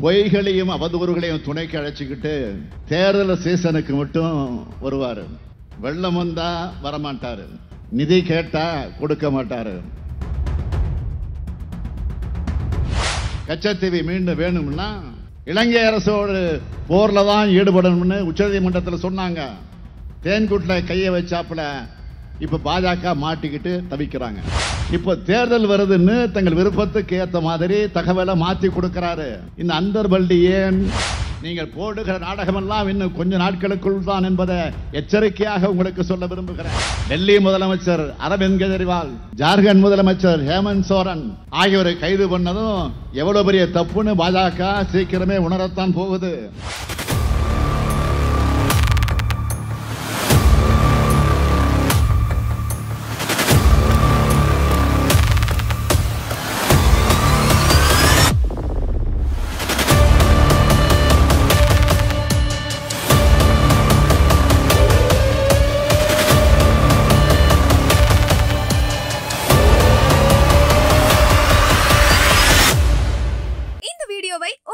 பொய்களையும் அவதூறுகளையும் துணைக்கு அழைச்சிக்கிட்டு தேர்தல் சீசனுக்கு மட்டும் வருவாரு. வெள்ளம் வந்தா வரமாட்டாரு, நிதி கேட்டா கொடுக்க மாட்டாரு. கச்சத்தீவு மீண்டும் வேணும்னா இலங்கை அரசோடு போர்ல தான் ஈடுபடணும்னு உச்சநீதிமன்றத்தில் சொன்னாங்க. தேன்கூட்ல கையை வச்சாப்புல இப்ப பாஜக மாட்டிக்கிட்டு தவிக்கிறாங்க. இப்ப தேர்தல் வருதுன்னு தங்கள் விருப்பத்துக்கு ஏத்த மாதிரி தகவலை மாத்தி கொடுக்கிறாரு. இந்த அந்தர்பல்டி ஏன் நீங்கள் போடுகிற நாடகம் எல்லாம் இன்னும் கொஞ்ச நாட்களுக்குள் தான் என்பதை எச்சரிக்கையாக உங்களுக்கு சொல்ல விரும்புகிறேன். டெல்லி முதலமைச்சர் அரவிந்த் கெஜ்ரிவால், ஜார்க்கண்ட் முதலமைச்சர் ஹேமந்த் சோரன் ஆகியோரை கைது பண்ணதும் எவ்வளவு பெரிய தப்புன்னு பாஜக சீக்கிரமே உணரத்தான் போகுது.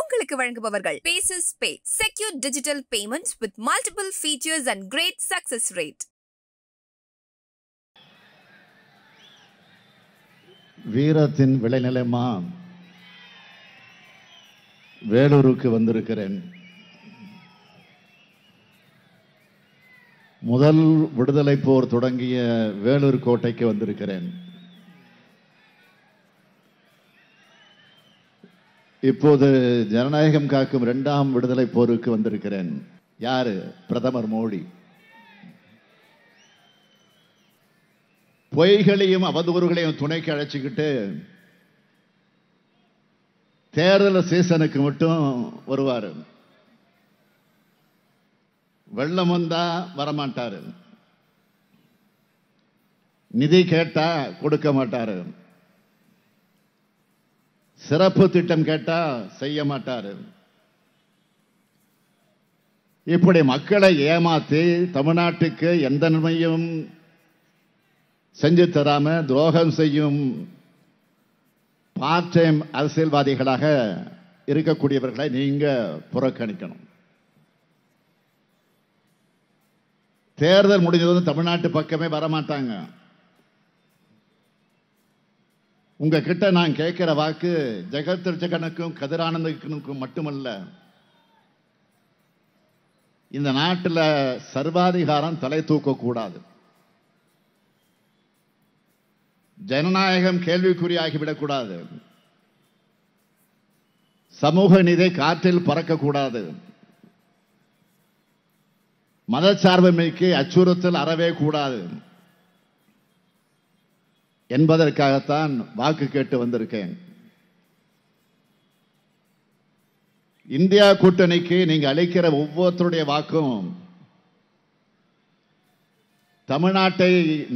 உங்களுக்கு வழங்குபவர்கள் Paysys Pay, secure digital payments with multiple features and great success rate. வீரத்தின் விளைநிலமா வேலூருக்கு வந்திருக்கிறேன். முதல் விடுதலை போர் தொடங்கிய வேலூர் கோட்டைக்கு வந்திருக்கிறேன். இப்போது ஜனநாயகம் காக்கும் 2ஆம் விடுதலை போருக்கு வந்திருக்கிறேன். யாரு? பிரதமர் மோடி. பொய்களையும் அவதூறுகளையும் துணைக்கு அழைச்சிக்கிட்டு தேர்தல் சீசனுக்கு மட்டும் வருவாரு. வெள்ளம் வந்தா வரமாட்டாரு, நிதி கேட்டா கொடுக்க மாட்டாரு, சிறப்பு திட்டம் கேட்டா செய்ய மாட்டாரு. இப்படி மக்களை ஏமாத்தி தமிழ்நாட்டுக்கு எந்த நன்மையும் செஞ்சு தராம துரோகம் செய்யும் பார்ட் டைம் அரசியல்வாதிகளாக இருக்கக்கூடியவர்களை நீங்க புறக்கணிக்கணும். தேர்தல் முடிஞ்சதும் தமிழ்நாட்டு பக்கமே வரமாட்டாங்க. உங்க கிட்ட நான் கேட்கிற வாக்கு ஜெகத்ரட்சகனுக்கும் கதிரானந்தனுக்கும் மட்டுமல்ல, இந்த நாட்டில் சர்வாதிகாரம் தலை தூக்க கூடாது, ஜனநாயகம் கேள்விக்குறியாகிவிடக் கூடாது, சமூக நீதி காற்றில் பறக்கக்கூடாது, மதச்சார்பின்மைக்கு அச்சுறுத்தல் அறவே கூடாது என்பதற்காகத்தான் வாக்கு கேட்டு வந்திருக்கேன். இந்தியா கூட்டணிக்கு நீங்க அளிக்கிற ஒவ்வொருத்தருடைய வாக்கும் தமிழ்நாட்டை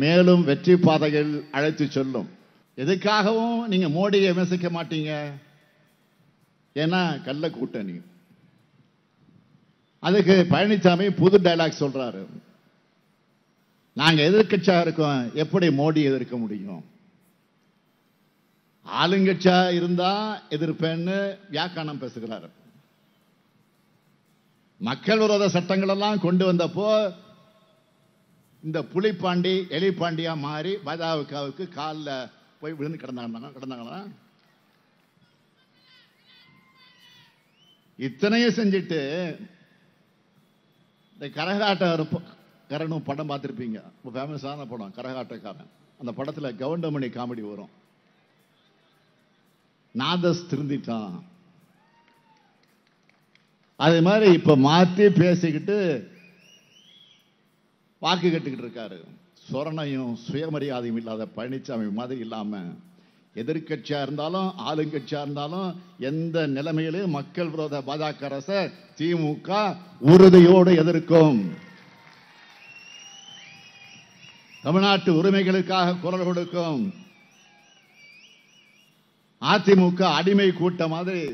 மேலும் வெற்றி பாதையில் அழைத்து செல்லும். எதுக்காகவும் நீங்க மோடியை விமர்சிக்க மாட்டீங்க, ஏன்னா கள்ள கூட்டணி. அதுக்கு பழனிசாமி புது டைலாக் சொல்றாரு, நாங்க எதிர்க்கட்சியா இருக்கோம், எப்படி மோடி எதிர்க்க முடியும்? ஆளுங்கட்சியா இருந்தா எதிர்ப்பேன்னு வியாக்கானம் பேசுகிறாரு. மக்கள் விரோத சட்டங்கள் எல்லாம் கொண்டு வந்தப்போ இந்த புலிப்பாண்டி எலிப்பாண்டியா மாறி பாஜகவுக்கு காலில் போய் விழுந்து கிடந்தாங்களா? இத்தனையும் செஞ்சுட்டு இந்த கரகாட்டக்காரனும் படம் பார்த்துருப்பீங்க, ஃபேமஸான படம் கரகாட்டக்காரன். அந்த படத்தில் கவுண்டமணி காமெடி வரும், நாதஸ் திருந்திட்டான். அது மாதிரி இப்ப மாற்றி பேசிக்கிட்டு வாக்கு கட்டுக்கிட்டு இருக்காரு. சொரணையும் சுயமரியாதையும் இல்லாத பழனிசாமி மாதிரி இல்லாம எதிர்கட்சியா இருந்தாலும் ஆளுங்கட்சியா இருந்தாலும் எந்த நிலைமையிலும் மக்கள் விரோத பாஜக அரசை திமுக உறுதியோடு எதிர்க்கும். தமிழ்நாட்டு உரிமைகளுக்காக குரல் கொடுக்கும். அதிமுக அடிமை கூட்ட மாதிரி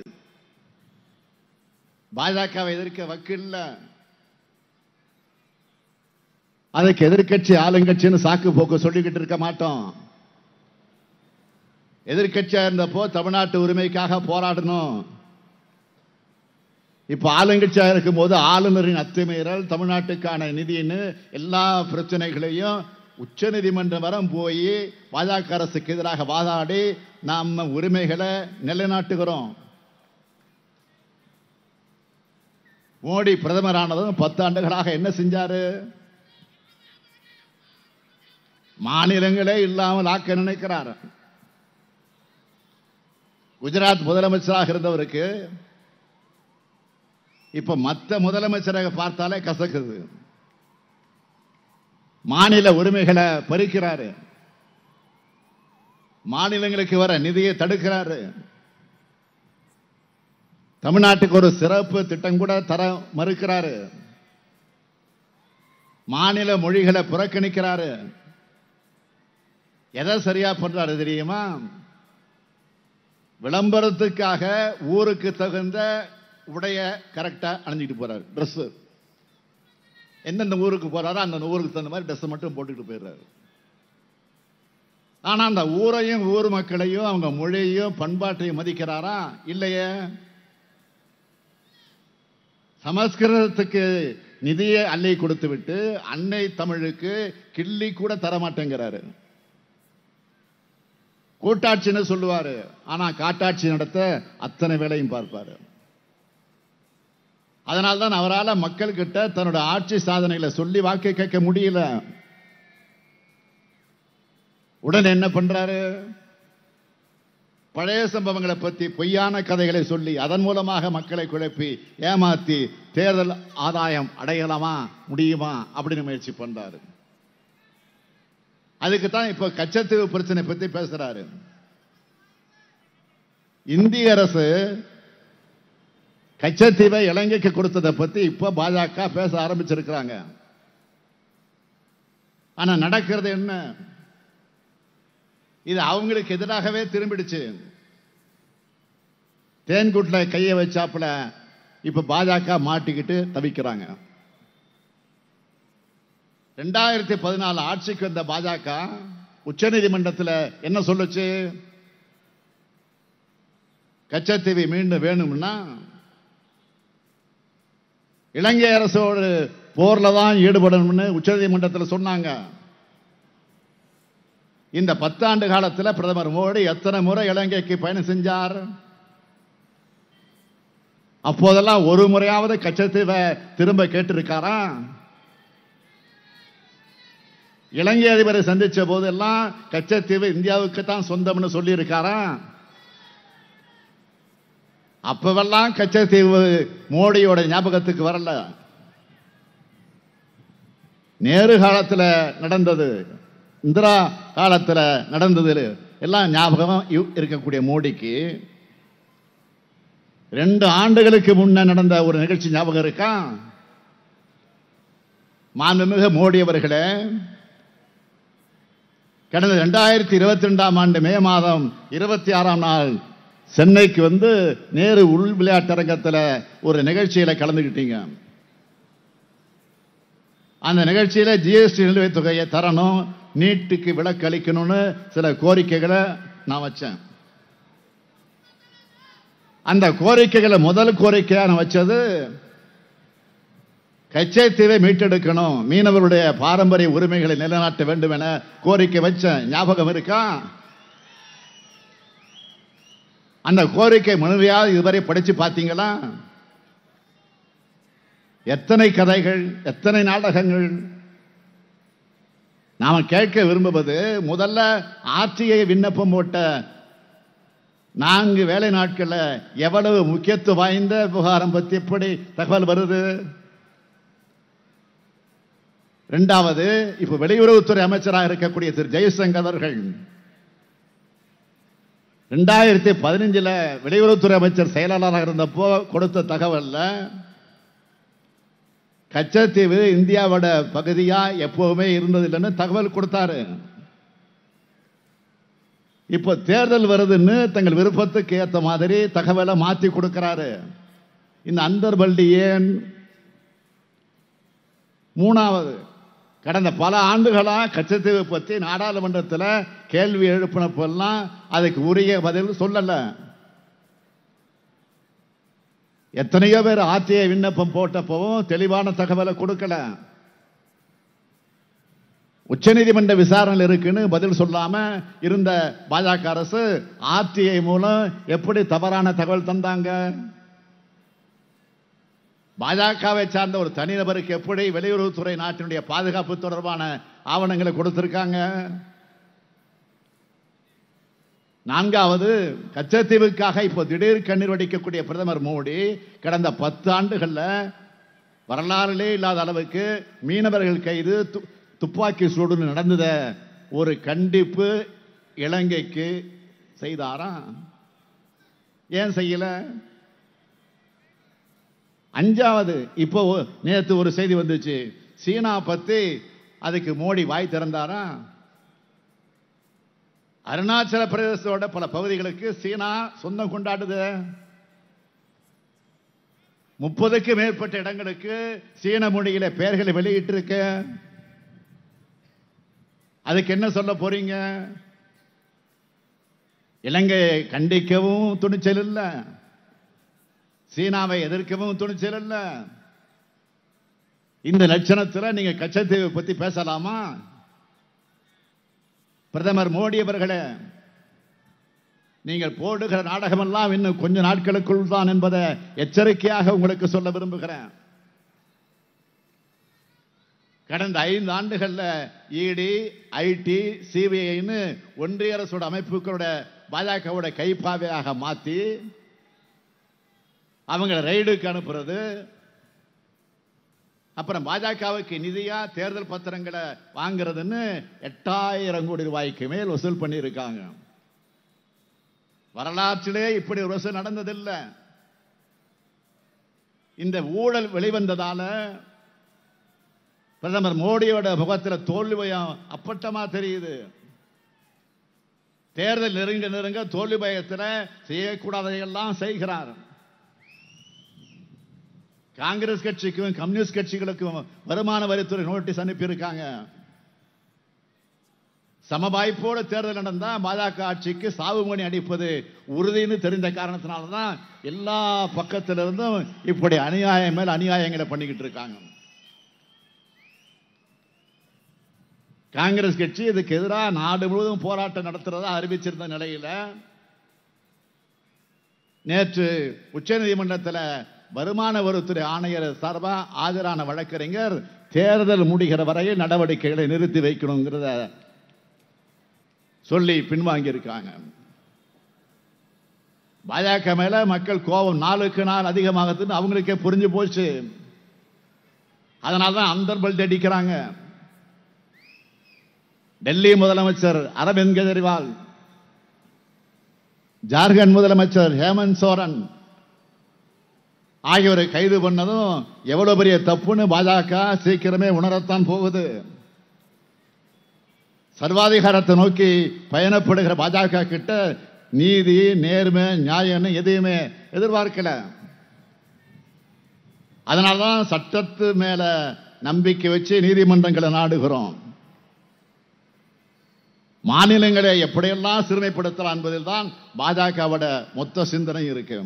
பாஜகவை எதிர்க்க வக்கில்ல. அதுக்கு எதிர்கட்சி ஆளுங்கட்சின்னு சாக்கு போக்கு சொல்லிக்கிட்டு இருக்க மாட்டோம். எதிர்கட்சியா இருந்தப்போ தமிழ்நாட்டு உரிமைக்காக போராடணும். இப்ப ஆளுங்கட்சியாக இருக்கும் போது ஆளுநரின் அத்துமீறல், தமிழ்நாட்டுக்கான நிதின்னு எல்லா பிரச்சனைகளையும் உச்ச நீதிமன்றம் வரை போய் பாஜக அரசுக்கு எதிராக வாதாடி நம்ம உரிமைகளை நிலைநாட்டுகிறோம். மோடி பிரதமரானதும் 10 ஆண்டுகளாக என்ன செஞ்சாரு? மாநிலங்களே இல்லாமல் ஆக்க நினைக்கிறார். குஜராத் முதலமைச்சராக இருந்தவருக்கு இப்ப மற்ற முதலமைச்சராக பார்த்தாலே கசக்குது. மாநில உரிமைகளை பறிக்கிறாரு, மாநிலங்களுக்கு வர நிதியை தடுக்கிறாரு, தமிழ்நாட்டுக்கு ஒரு சிறப்பு திட்டம் கூட தர மறுக்கிறாரு, மாநில மொழிகளை புறக்கணிக்கிறாரு. எதை சரியா பண்றாரு தெரியுமா? விளம்பரத்துக்காக ஊருக்கு தகுந்த உடைய கரெக்டா அணிஞ்சிட்டு போறாரு. ட்ரெஸ் எந்தெந்த ஊருக்கு போறாரோ அந்த ஊருக்கு தகுந்த மாதிரி ட்ரெஸ் மட்டும் போட்டுட்டு போயிடுறாரு. ஆனா அந்த ஊரையும் ஊர் மக்களையும் அவங்க மொழியையும் பண்பாட்டையும் மதிக்கிறாரா? இல்லையே. சமஸ்கிருதத்துக்கு நிதியை அள்ளி கொடுத்து விட்டு அன்னை தமிழுக்கு கிள்ளி கூட தரமாட்டேங்கிறாரு. கூட்டாட்சின்னு சொல்லுவாரு, ஆனா காட்டாட்சி நடத்த அத்தனை வேலையும் பார்ப்பாரு. அதனால்தான் அவரால் மக்கள் கிட்ட தன்னோட ஆட்சி சாதனைகளை சொல்லி வாக்கு கேட்க முடியல. உடனே என்ன பண்றாரு? பழைய சம்பவங்களை பத்தி பொய்யான கதைகளை சொல்லி அதன் மூலமாக மக்களை குழப்பி ஏமாத்தி தேர்தல் ஆதாயம் அடையலாமா முடியுமா அப்படின்னு முயற்சி பண்றாரு. அதுக்குத்தான் இப்ப கச்சத்தீவு பிரச்சனை பத்தி பேசுறாரு. இந்திய அரசு கச்சத்தீவை இலங்கைக்கு கொடுத்ததை பத்தி இப்ப பாஜக பேச ஆரம்பிச்சிருக்கிறாங்க. ஆனா நடக்கிறது என்ன? இது அவங்களுக்கு எதிராகவே திரும்பிடுச்சு. தேன்கூட்ல கையை வச்சாப்புல இப்ப பாஜக மாட்டிக்கிட்டு தவிக்கிறாங்க. 2014 ஆட்சிக்கு வந்த பாஜக உச்ச நீதிமன்றத்தில் என்ன சொல்லுச்சு? கச்சத்தீவை மீண்டும் வேணும்னா இலங்கை அரசோடு போர்ல தான் ஈடுபடணும்னு உச்ச நீதிமன்றத்தில் சொன்னாங்க. இந்த 10 ஆண்டு காலத்தில் பிரதமர் மோடி எத்தனை முறை இலங்கைக்கு பயணம் செஞ்சார்? அப்போதெல்லாம் ஒரு முறையாவது கச்சத்தீவை திரும்ப கேட்டிருக்காரா? இலங்கை அதிபரை சந்திச்ச போதெல்லாம் கச்சத்தீவு இந்தியாவுக்கு தான் சொந்தம்னு சொல்லி இருக்காரா? அப்பவெல்லாம் கச்சத்தீவு மோடியோட ஞாபகத்துக்கு வரல. நேரு காலத்தில் நடந்தது, இந்திரா காலத்தில் நடந்தது எல்லாம் ஞாபகம் இருக்கக்கூடிய மோடிக்கு 2 ஆண்டுகளுக்கு முன்ன நடந்த ஒரு நிகழ்ச்சி ஞாபகம் இருக்கா? மாண்புமிகு மோடி அவர்களே, கடந்த 2022ஆம் ஆண்டு மே மாதம் 26ஆம் நாள் சென்னைக்கு வந்து நேரு உள் விளையாட்டரங்கத்தில் ஒரு நிகழ்ச்சியில கலந்துக்கிட்டீங்க. அந்த நிகழ்ச்சியில ஜிஎஸ்டி நிலுவைத் தொகையை தரணும், நீட்டுக்கு விலக்கு அளிக்கணும்னு சில கோரிக்கைகளை நான் வச்சேன். அந்த கோரிக்கைகளை முதல் கோரிக்கையா நான் வச்சது கச்சத்தீவை மீட்டெடுக்கணும், மீனவருடைய பாரம்பரிய உரிமைகளை நிலைநாட்ட வேண்டும் என கோரிக்கை வச்சேன். ஞாபகம் இருக்கா? அந்த கோரிக்கை மனுவையாவது இதுவரை படிச்சு பார்த்தீங்களா? எத்தனை கதைகள், எத்தனை நாடகங்கள். நாம கேட்க விரும்புவது, முதல்ல ஆர்டிஐ விண்ணப்பம் போட்ட 4 வேலை நாட்கள்ல எவ்வளவு முக்கியத்துவம் வாய்ந்த விவகாரம் பத்தி எப்படி தகவல் வருது? 2வது, இப்ப வெளியுறவுத்துறை அமைச்சராக இருக்கக்கூடிய திரு ஜெய்சங்கர் அவர்கள் 2015 வெளியுறவுத்துறை அமைச்சர் செயலாளராக இருந்தப்போ கொடுத்த தகவல்ல கச்சத்தீவு இந்தியாவோட பகுதியா எப்பவுமே இருந்ததில்லைன்னு தகவல் கொடுத்தாரு. இப்ப தேர்தல் வருதுன்னு தங்கள் விருப்பத்துக்கு ஏற்ற மாதிரி தகவலை மாத்தி கொடுக்கிறாரு. இந்த அந்தர்பல்டி ஏன்? 3வது, கடந்த பல ஆண்டுகளா கச்சத்தீவு பற்றி நாடாளுமன்றத்தில் கேள்வி எழுப்பினப்பெல்லாம் அதுக்கு உரிய பதில் சொல்லல. எத்தனையோ பேர் ஆர்டிஐ விண்ணப்பம் போட்டப்பவும் தெளிவான தகவலை கொடுக்கல. உச்சநீதிமன்ற விசாரணை இருக்குன்னு பதில் சொல்லாம இருந்த பாஜக அரசு ஆர்டிஐ மூலம் எப்படி தவறான தகவல் தந்தாங்க? பாஜகவை சார்ந்த ஒரு தனிநபருக்கு எப்படி வெளியுறவுத்துறை நாட்டினுடைய பாதுகாப்பு தொடர்பான ஆவணங்களை கொடுத்திருக்காங்க? நான்காவது, கச்சத்தீவுக்காக இப்போ திடீர் கண்ணீர் வடிக்கக்கூடிய பிரதமர் மோடி கடந்த 10 ஆண்டுகள்ல வரலாறிலே இல்லாத அளவுக்கு மீனவர்கள் கைது, துப்பாக்கி சூடு நடந்தத ஒரு கண்டிப்பு இலங்கைக்கு செய்தாரா? ஏன் செய்யல? அஞ்சாவது, இப்போ நேற்று ஒரு செய்தி வந்துச்சு, சீனா பத்தி அதுக்கு மோடி வாய் திறந்தாரா? அருணாச்சல பிரதேசத்தோட பல பகுதிகளுக்கு சீனா சொந்தம் கொண்டாடுது. 30க்கு மேற்பட்ட இடங்களுக்கு சீன மொழியில பெயர்களை வெளியிட்டு இருக்க. அதுக்கு என்ன சொல்ல போறீங்க? இலங்கையை கண்டிக்கவும் துணிச்சல் இல்ல, சீனாவை எதிர்க்கவும் துணிச்சல் இல்ல. இந்த லட்சணத்தில் நீங்க கச்சத்தீவை பத்தி பேசலாமா? பிரதமர் மோடி அவர்களே, நீங்கள் போடுகிற நாடகமெல்லாம் இன்னும் கொஞ்ச நாட்களுக்குள் தான் என்பதை எச்சரிக்கையாக உங்களுக்கு சொல்ல விரும்புகிறேன். கடந்த 5 ஆண்டுகள்ல இடி, ஐடி, சிபிஐன்னு ஒன்றிய அரசோட அமைப்புகளோட பாஜகவோட கைப்பாவையாக மாத்தி அவங்க ரைடுக்கு அனுப்புறது, அப்புறம் பாஜகவுக்கு நிதியா தேர்தல் பத்திரங்களை வாங்குறதுன்னு 8000 கோடி ரூபாய்க்கு மேல் வசூல் பண்ணி இருக்காங்க. வரலாற்றிலே இப்படி ஒரு வசூல் நடந்ததில்லை. இந்த ஊழல் வெளிவந்ததால பிரதமர் மோடியோட முகத்தில் தோல்வியம் அப்பட்டமா தெரியுது. தேர்தல் நெருங்க தோல்வி பயத்தில் செய்யக்கூடாததையெல்லாம் செய்கிறார். காங்கிரஸ் கட்சிக்கும் கம்யூனிஸ்ட் கட்சிகளுக்கும் வருமான வரித்துறை நோட்டீஸ் அனுப்பி இருக்காங்க. சமவாய்ப்போட தேர்தல் நடந்தா பாஜக ஆட்சிக்கு சாவுமணி அடிப்பது உறுதினு தெரிந்த காரணத்தினால்தான் எல்லா பக்கத்திலிருந்தும் இப்படி அநியாயம் மேல் அநியாயங்களை பண்ணிக்கிட்டு இருக்காங்க. காங்கிரஸ் கட்சி இதுக்கு எதிராக நாடு முழுவதும் போராட்டம் நடத்துறதா அறிவிச்சிருந்த நிலையில நேற்று உச்சநீதிமன்றத்தில் வருமான வரித்துறை ஆணையர் சார்பா ஆஜரான வழக்கறிஞர் தேர்தல் முடிகிற வரையில் நடவடிக்கைகளை நிறுத்தி வைக்கணுங்கிறத சொல்லி பின்வாங்கி இருக்காங்க. பாஜக மேல மக்கள் கோபம் நாளுக்கு நாள் அதிகமாகுதுன்னு அவங்களுக்கே புரிஞ்சு போச்சு. அதனால்தான் அந்தர்பல்ட் அடிக்கிறாங்க. டெல்லி முதலமைச்சர் அரவிந்த் கெஜ்ரிவால், ஜார்க்கண்ட் முதலமைச்சர் ஹேமந்த் சோரன் ஆகியோரை கைது பண்ணதும் எவ்வளவு பெரிய தப்புன்னு பாஜக சீக்கிரமே உணரத்தான் போகுது. சர்வாதிகாரத்தை நோக்கி பயணப்படுகிற பாஜக கிட்ட நீதி, நேர்மை, நியாயம்னு எதையுமே எதிர்பார்க்கல. அதனால்தான் சட்டத்து மேல நம்பிக்கை வச்சு நீதிமன்றங்களை நாடுகிறோம். மாநிலங்களை எப்படியெல்லாம் சிறுமைப்படுத்தலாம் என்பதில் தான் பாஜகவோட மொத்த சிந்தனை இருக்கு.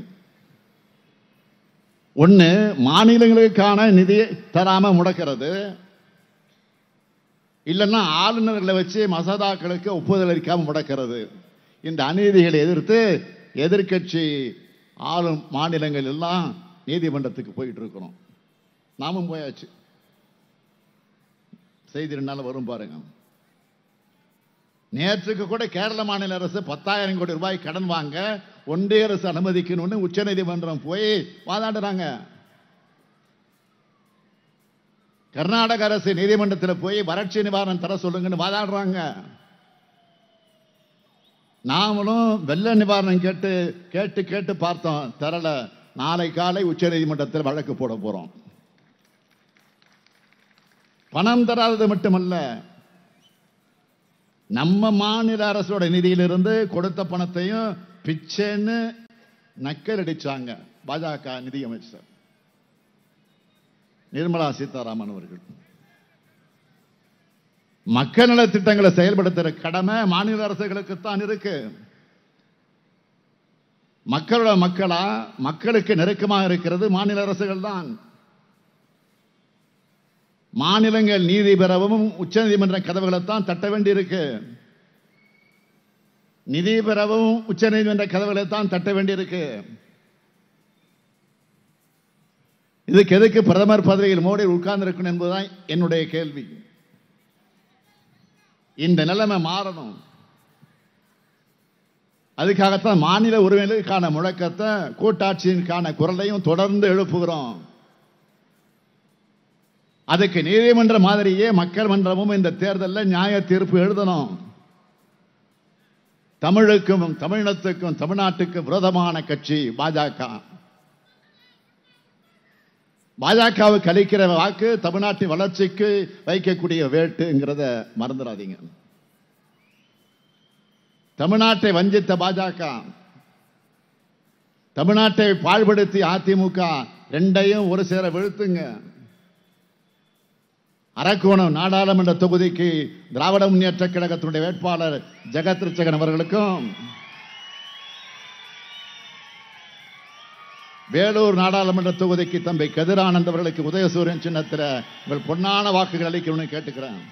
ஒண்ணு, மாநிலங்களுக்கான நிதி தராம முடக்கிறது, இல்லைன்னா ஆளுநர்களை வச்சு மசோதாக்களுக்கு ஒப்புதல் அளிக்காம முடக்கிறது. இந்த அநீதிகளை எதிர்த்து எதிர்கட்சி ஆளும் மாநிலங்கள் எல்லாம் நீதிமன்றத்துக்கு போயிட்டு இருக்கிறோம். நாமும் போயாச்சு. செய்தி 2 நாள் வரும் பாருங்க. நேற்றுக்கு கூட கேரள மாநில அரசு 10,000 கோடி ரூபாய் கடன் வாங்க ஒன்றிய அரசு அனுமதிக்கணும்னு உச்சநீதிமன்றம் போய் வாதாடுறாங்க. கர்நாடக அரசு நீதிமன்றத்தில் போய் வறட்சி நிவாரணம் தர சொல்லுங்கன்னு வாதாடுறாங்க. நாமளும் வெள்ள நிவாரணம் கேட்டு கேட்டு கேட்டு பார்த்தோம், தரல. நாளை காலை உச்சநீதிமன்றத்தில் வழக்கு போட போறோம். பணம் தராதது மட்டுமல்ல, நம்ம மாநில அரசோட நிதியிலிருந்து கொடுத்த பணத்தையும் பிச்சைன்னு நக்கல் அடிச்சாங்க பாஜக நிதியமைச்சர் நிர்மலா சீதாராமன் அவர்கள். மக்கள் நல திட்டங்களை செயல்படுத்துற கடமை மாநில அரசுகளுக்குத்தான் இருக்கு. மக்களோட மக்களா, மக்களுக்கு நெருக்கமாக இருக்கிறது மாநில அரசுகள் தான். மாநிலங்கள் நீதி பெறவும் உச்சநீதிமன்ற கதவுகளைத்தான் தட்ட வேண்டியிருக்கு. நிதி பெறவும் உச்சநீதிமன்ற கதவுகளைத்தான் தட்ட வேண்டியிருக்கு. இதுக்கு எதுக்கு பிரதமர் பதவியில் மோடி உட்கார்ந்து இருக்கணும் என்பதுதான் என்னுடைய கேள்வி. இந்த நிலைமை மாறணும். அதுக்காகத்தான் மாநில உரிமைகளுக்கான முழக்கத்தை, கூட்டாட்சியின்கான குரலையும் தொடர்ந்து எழுப்புகிறோம். அதுக்கு நீதிமன்ற மாதிரியே மக்கள் மன்றமும் இந்த தேர்தலில் நியாய தீர்ப்பு எழுதணும். தமிழுக்கும் தமிழினத்துக்கும் தமிழ்நாட்டுக்கும் விரோதமான கட்சி பாஜக. பாஜகவுக்கு அளிக்கிற வாக்கு தமிழ்நாட்டின் வளர்ச்சிக்கு வைக்கக்கூடிய வேட்டுங்கிறத மறந்துடாதீங்க. தமிழ்நாட்டை வஞ்சித்த பாஜக, தமிழ்நாட்டை பாழ்படுத்தி அதிமுக, ரெண்டையும் ஒரு சேர வீழ்த்துங்க. அரக்கோணம் நாடாளுமன்ற தொகுதிக்கு திராவிட முன்னேற்ற கழகத்தினுடைய வேட்பாளர் ஜெகத் ரட்சகன் அவர்களுக்கும், வேலூர் நாடாளுமன்ற தொகுதிக்கு தம்பி கதிரானந்த் அவர்களுக்கு உதயசூரியன் சின்னத்தில் உங்கள் பொன்னான வாக்குகள் அளிக்கணும்னு கேட்டுக்கிறேன்.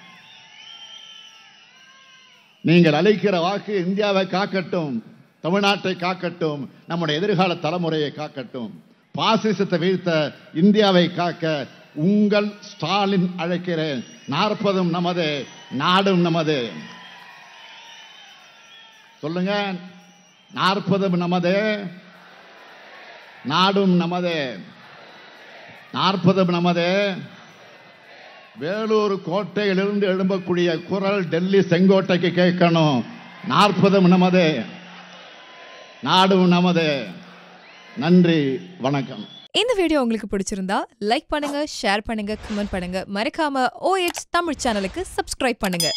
நீங்கள் அளிக்கிற வாக்கு இந்தியாவை காக்கட்டும், தமிழ்நாட்டை காக்கட்டும், நம்முடைய எதிர்கால தலைமுறையை காக்கட்டும். பாசிசத்தை வீழ்த்த இந்தியாவை காக்க உங்கள் ஸ்டாலின் அழைக்கிறேன். 40 நமது, நாடும் நமது. சொல்லுங்க, 40 நமது, நாடும் நமது. 40 நமது. வேலூர் கோட்டையிலிருந்து எழும்பக்கூடிய குரல் டெல்லி செங்கோட்டைக்கு கேட்கணும். 40 நமது, நாடும் நமது. நன்றி, வணக்கம். இந்த வீடியோ உங்களுக்கு பிடிச்சிருந்தா லைக் பண்ணுங்க, ஷேர் பண்ணுங்க, கமெண்ட் பண்ணுங்க. மறக்காம OH தமிழ் சேனலுக்கு சப்ஸ்கிரைப் பண்ணுங்க.